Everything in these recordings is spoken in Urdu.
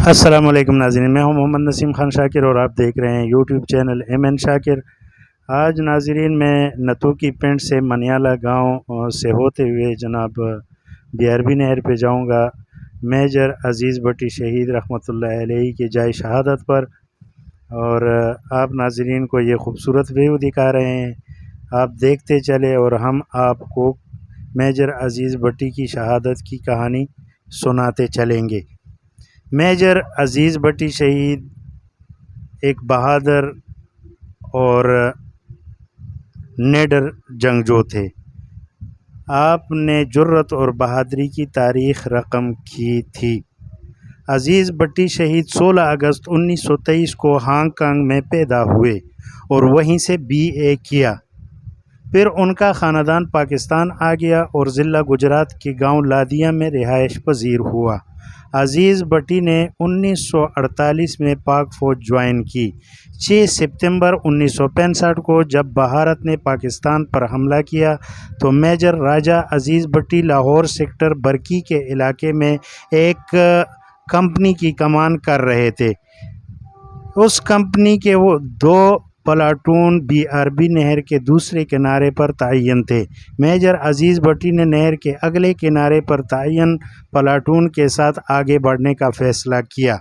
السلام علیکم ناظرین، میں ہوں محمد نسیم خان شاکر اور آپ دیکھ رہے ہیں یوٹیوب چینل MN شاکر۔ آج ناظرین میں نتو کی پنڈ سے منیالہ گاؤں سے ہوتے ہوئے جناب BRB نہر پہ جاؤں گا میجر عزیز بٹی شہید رحمۃ اللہ علیہ کے جائے شہادت پر، اور آپ ناظرین کو یہ خوبصورت ویو دکھا رہے ہیں۔ آپ دیکھتے چلے اور ہم آپ کو میجر عزیز بٹی کی شہادت کی کہانی سناتے چلیں گے۔ میجر عزیز بٹی شہید ایک بہادر اور نیڈر جنگجو تھے۔ آپ نے جرت اور بہادری کی تاریخ رقم کی تھی۔ عزیز بٹی شہید 16 اگست 1923 کو ہانگ کانگ میں پیدا ہوئے اور وہیں سے BA کیا۔ پھر ان کا خاندان پاکستان آ گیا اور ضلع گجرات کے گاؤں لادیا میں رہائش پذیر ہوا۔ عزیز بٹی نے 1948 میں پاک فوج جوائن کی۔ 6 ستمبر 1965 کو جب بھارت نے پاکستان پر حملہ کیا تو میجر راجہ عزیز بٹی لاہور سیکٹر برکی کے علاقے میں ایک کمپنی کی کمان کر رہے تھے۔ اس کمپنی کے وہ 2 پلاٹون BRB نہر کے دوسرے کنارے پر تعین تھے۔ میجر عزیز بٹی نے نہر کے اگلے کنارے پر تعین پلاٹون کے ساتھ آگے بڑھنے کا فیصلہ کیا۔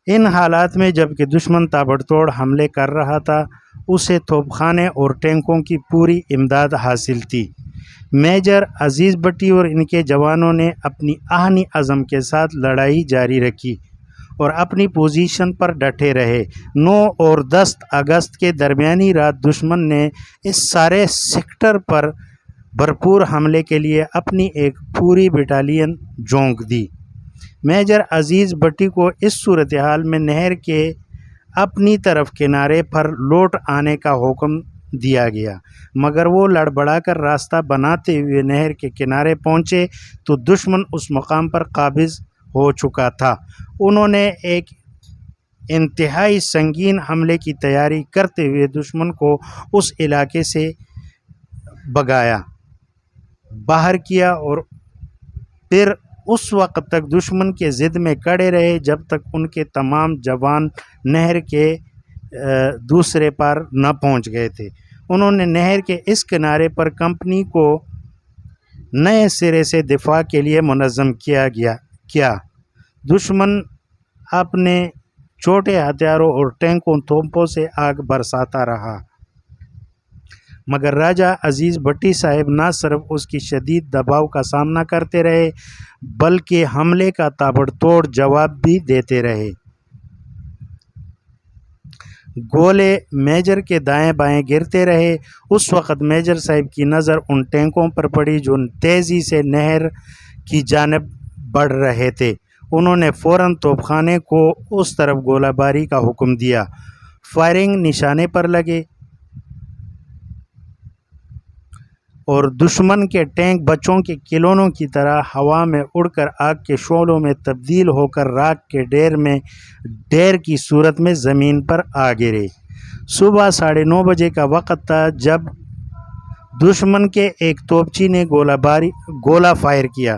ان حالات میں جبکہ دشمن تابڑتوڑ حملے کر رہا تھا، اسے توپ خانے اور ٹینکوں کی پوری امداد حاصل تھی۔ میجر عزیز بٹی اور ان کے جوانوں نے اپنی آہنی عزم کے ساتھ لڑائی جاری رکھی اور اپنی پوزیشن پر ڈٹے رہے۔ 9 اور 10 اگست کے درمیانی رات دشمن نے اس سارے سیکٹر پر بھرپور حملے کے لیے اپنی ایک پوری بٹالین جھونک دی۔ میجر عزیز بٹی کو اس صورتحال میں نہر کے اپنی طرف کنارے پر لوٹ آنے کا حکم دیا گیا، مگر وہ لڑبڑا کر راستہ بناتے ہوئے نہر کے کنارے پہنچے تو دشمن اس مقام پر قابض ہو چکا تھا۔ انہوں نے ایک انتہائی سنگین حملے کی تیاری کرتے ہوئے دشمن کو اس علاقے سے بھگایا باہر کیا اور پھر اس وقت تک دشمن کے ضد میں کڑے رہے جب تک ان کے تمام جوان نہر کے دوسرے پار نہ پہنچ گئے تھے۔ انہوں نے نہر کے اس کنارے پر کمپنی کو نئے سرے سے دفاع کے لیے منظم کیا۔ دشمن اپنے چھوٹے ہتھیاروں اور ٹینکوں توپوں سے آگ برساتا رہا، مگر راجہ عزیز بٹی صاحب نہ صرف اس کی شدید دباؤ کا سامنا کرتے رہے بلکہ حملے کا تابڑتوڑ جواب بھی دیتے رہے۔ گولے میجر کے دائیں بائیں گرتے رہے۔ اس وقت میجر صاحب کی نظر ان ٹینکوں پر پڑی جو تیزی سے نہر کی جانب بڑھ رہے تھے۔ انہوں نے فوراً توپ خانے کو اس طرف گولہ باری کا حکم دیا۔ فائرنگ نشانے پر لگے اور دشمن کے ٹینک بچوں کے کھلونوں کی طرح ہوا میں اڑ کر آگ کے شعلوں میں تبدیل ہو کر راکھ کے ڈھیر کی صورت میں زمین پر آ گرے۔ صبح 9:30 بجے کا وقت تھا جب دشمن کے ایک توپچی نے گولہ فائر کیا۔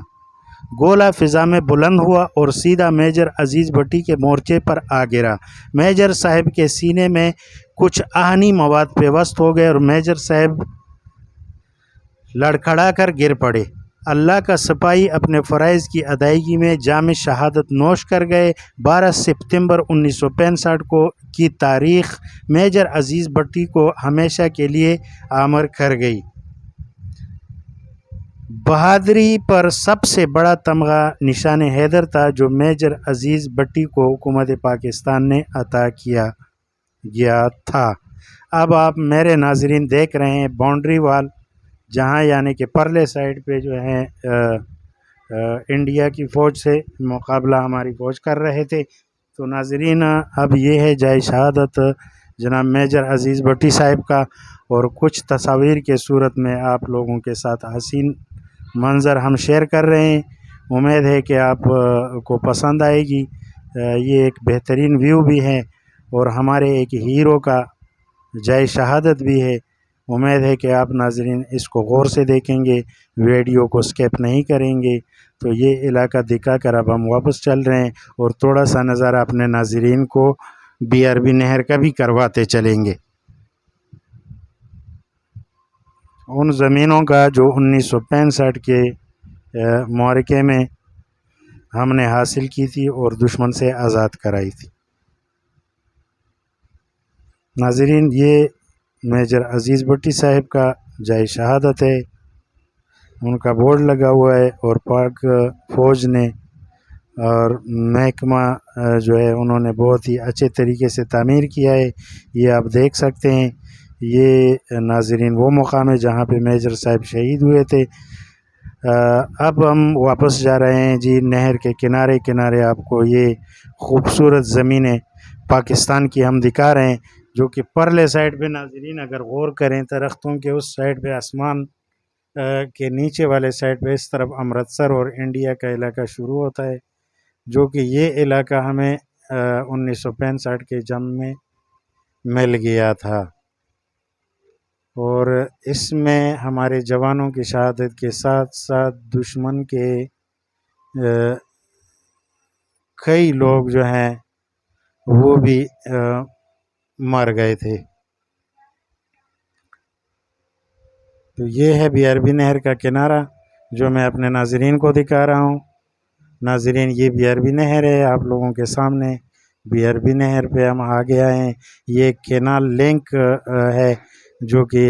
گولہ فضا میں بلند ہوا اور سیدھا میجر عزیز بٹی کے مورچے پر آ گرا۔ میجر صاحب کے سینے میں کچھ آہنی مواد پیوست ہو گئے اور میجر صاحب لڑکھڑا کر گر پڑے۔ اللہ کا سپاہی اپنے فرائض کی ادائیگی میں جام شہادت نوش کر گئے۔ 12 ستمبر 1965 کی تاریخ میجر عزیز بٹی کو ہمیشہ کے لیے امر کر گئی۔ بہادری پر سب سے بڑا تمغہ نشان حیدر تھا جو میجر عزیز بٹی کو حکومت پاکستان نے عطا کیا گیا تھا۔ اب آپ میرے ناظرین دیکھ رہے ہیں باؤنڈری وال، جہاں یعنی کہ پرلے سائڈ پہ جو ہے انڈیا کی فوج سے مقابلہ ہماری فوج کر رہے تھے۔ تو ناظرین اب یہ ہے جائے شہادت جناب میجر عزیز بٹی صاحب کا، اور کچھ تصاویر کے صورت میں آپ لوگوں کے ساتھ حسین منظر ہم شیئر کر رہے ہیں۔ امید ہے کہ آپ کو پسند آئے گی۔ یہ ایک بہترین ویو بھی ہے اور ہمارے ایک ہیرو کا جائے شہادت بھی ہے۔ امید ہے کہ آپ ناظرین اس کو غور سے دیکھیں گے، ویڈیو کو سکپ نہیں کریں گے۔ تو یہ علاقہ دکھا کر اب ہم واپس چل رہے ہیں اور تھوڑا سا نظارہ اپنے ناظرین کو BRB نہر کا بھی کرواتے چلیں گے، ان زمینوں کا جو 1965 کے معرکے میں ہم نے حاصل کی تھی اور دشمن سے آزاد کرائی تھی۔ ناظرین، یہ میجر عزیز بٹی صاحب کا جائے شہادت ہے، ان کا بورڈ لگا ہوا ہے، اور پاک فوج نے اور محکمہ جو ہے انہوں نے بہت ہی اچھے طریقے سے تعمیر کیا ہے۔ یہ آپ دیکھ سکتے ہیں، یہ ناظرین وہ مقام ہے جہاں پہ میجر صاحب شہید ہوئے تھے۔ اب ہم واپس جا رہے ہیں جی، نہر کے کنارے کنارے آپ کو یہ خوبصورت زمینیں پاکستان کی ہم دکھا رہے ہیں، جو کہ پرلے سائڈ پہ ناظرین اگر غور کریں درختوں کے اس سائڈ پہ آسمان کے نیچے والے سائڈ پہ اس طرف امرتسر اور انڈیا کا علاقہ شروع ہوتا ہے، جو کہ یہ علاقہ ہمیں 1965 کے جنگ میں مل گیا تھا، اور اس میں ہمارے جوانوں کی شہادت کے ساتھ ساتھ دشمن کے کئی لوگ جو ہیں وہ بھی مر گئے تھے۔ تو یہ ہے BRB نہر کا کنارہ جو میں اپنے ناظرین کو دکھا رہا ہوں۔ ناظرین، یہ BRB نہر ہے آپ لوگوں کے سامنے۔ BRB نہر پہ ہم آگے آئے ہیں، یہ کینال لنک ہے جو کہ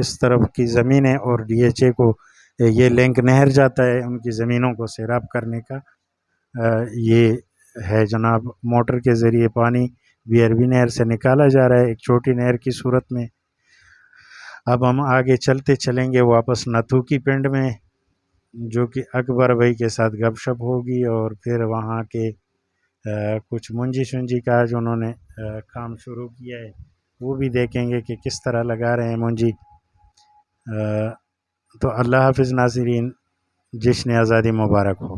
اس طرف کی زمینیں اور DHA کو یہ لنک نہر جاتا ہے، ان کی زمینوں کو سیراب کرنے کا یہ ہے جناب۔ موٹر کے ذریعے پانی BRB نہر سے نکالا جا رہا ہے ایک چھوٹی نہر کی صورت میں۔ اب ہم آگے چلتے چلیں گے واپس نتھوکی پنڈ میں، جو کہ اکبر بھائی کے ساتھ گپ شپ ہوگی، اور پھر وہاں کے کچھ منجی شنجی کا جو انہوں نے کام شروع کیا ہے وہ بھی دیکھیں گے کہ کس طرح لگا رہے ہیں منجی۔ تو اللہ حافظ ناظرین، جشن آزادی مبارک ہو۔